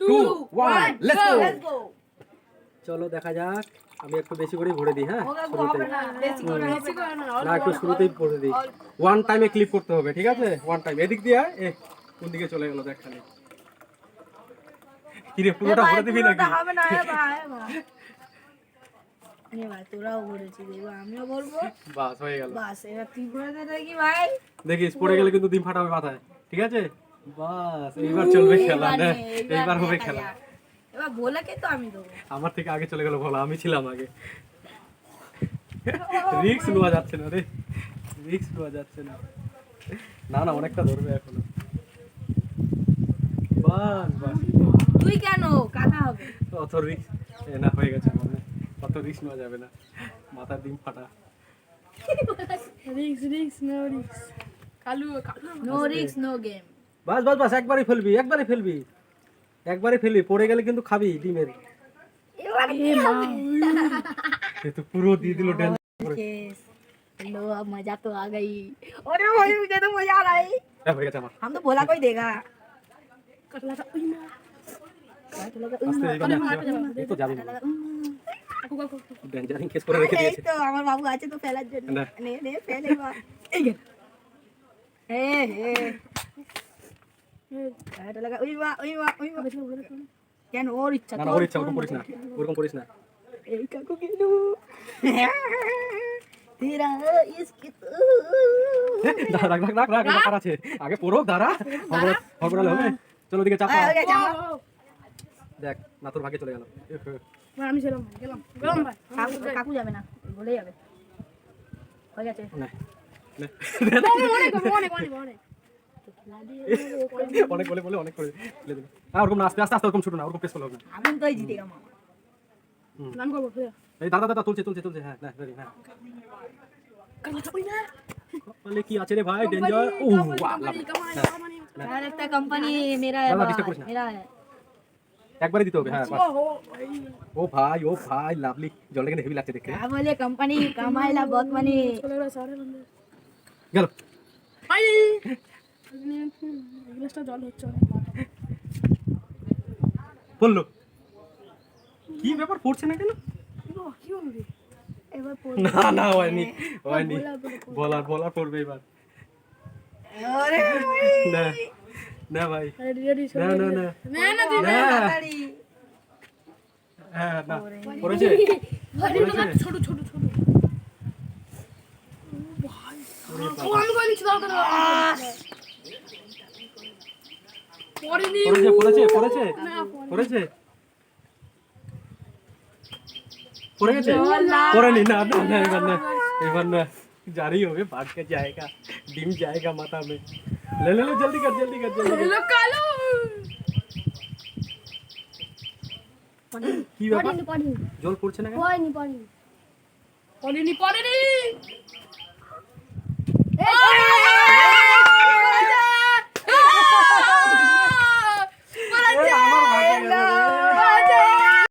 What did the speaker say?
2 1 let's let's go. গো। চলো দেখা যাক, আমি একটু বেশি করে ভরে দিই। হ্যাঁ ওকে শুরুতে হবে না, বেশি করে হবে না। না, একটু শুরুতেই ভরে দিই। ওয়ান টাইমে ক্লিক করতে হবে, ঠিক আছে? One time. এদিক দিয়ে আয়। কোন দিকে চলে গেল দেখ খালি। কি রে, পুরোটা ভরে দিবি নাকি? হবে না, ভাই ভাই। নে ভাই, তোরাও বলেছিস, এবার আমিও বলবো। বাস হয়ে গেল। বাস, এবার তুই বলে দে দেখি ভাই। দেখিস পড়ে গেলে কিন্তু ডিম ফাটাবে মাথায়, ঠিক আছে? বাস, এইবার চলবে খেলা না? এইবার হবে দেখা খেলা। যাক। এবার বলে কে তো আমি দেবো। আমার থেকে আগে চলে গেল বলা, আমি ছিলাম আগে। রিস্ক নেওয়া যাচ্ছে না রে, রিস্ক নেওয়া যাচ্ছে না। না না, অনেকটা ধরবে এখনো। বাস বাস, তুই কেন কাকা হবে? অত রিস্ক না, হয়ে গেছে মনে হয়। অত রিস্ক নেওয়া যাবে না, মাথার ডিম ফাটা। No risk no game. বাস বাস বাস, একবারই ফেলবি, একবারই ফেলবি, একবারই ফেলবি। পড়ে গেলে কিন্তু খাবি ডিমের। এবার কি হবে? এ তো পুরো দিয়ে দিল ড্যান্স করে। लो अब मजा तो आ गई। अरे भाई मुझे तो मजा आ रहा है। হয়ে गया আমার। हम तो बोला कोई देगा। कटला का আস্তে এইবার এই তো যাবি না, ডেঞ্জারিং কেস করে রেখে এই দিয়েছে। তো আমার বাবু আছে তো ফেলার জন্য। না। নে নে ফেলে বা। এই গে। হে হে। এটা লাগা ওই মা কেন ওর ইচ্ছা না না, ওর ইচ্ছা, ওরকম করিস না, ওরকম করিস না। এই কাকু কেন তেরা ইসকি তো রাখ রাখ রাখ রাখ, ব্যাপার আছে। আগে পড়ো, দাঁড়া। হবড়ালে হবে। চলো দিকে চাপা। ওকে যাও। দেখ না, তোর ভাগে চলে গেল। আমি ছিলাম গেলাম ভাই। কাকু যাবে না, বলে যাবে। হয়ে গেছে। না না, অনেক অনেক অনেক অনেক অনেক বলে বলে অনেক করে ফেলে দিল। ওরকম না, আস্তে আস্তে আস্তে, ওরকম ছোট না, ওরকম পেস করলে হবে না। আগুন তোই জিতেগা মামা। নাম করবো ফিরে এই দাদা দাদা, তুলছে তুলছে তুলছে। হ্যাঁ না, রেডি। হ্যাঁ বলে কি আছে রে ভাই, ডেঞ্জার। ও বাহ, यार একটা কোম্পানি मेरा है, दादा, disturb करिस ना। मेरा है। একবারই দিতে হবে। হ্যাঁ বাস। ও ভাই, ও ভাই, লাভলি। জলটা কিন্তু হেভি লাগছে দেখতে। क्या बोले कंपनी कमाइला बहुत मनी। সারে বন্ধু গেল। ভাই গ্লাসটা জল হচ্ছে বললো কি ব্যাপার, পড়ছে না কেন? কি হবে এবার না না, হয়নি হয়নি। বলার বলার পড়বে এবার। अरे না না ভাই, রেডি রেডি না না না না না না। তাড়াতাড়ি হ্যাঁ না, পড়েছে ছোট ছোট ছোট ও আমি কই নিচ্ছি দাও দাও পড়েনি পড়েছে পড়েছে পড়েছে পড়ে গেছে। পড়েনি না না না, এবার না, এবার না। जारी होगे, भाग के जाएगा, डिम जाएगा माथा में। ले ले ले, जल्दी कर जल्दी कर जल्दी कर। কালো কি ব্যাপার, জল পড়ছে না কেন? পড়েনি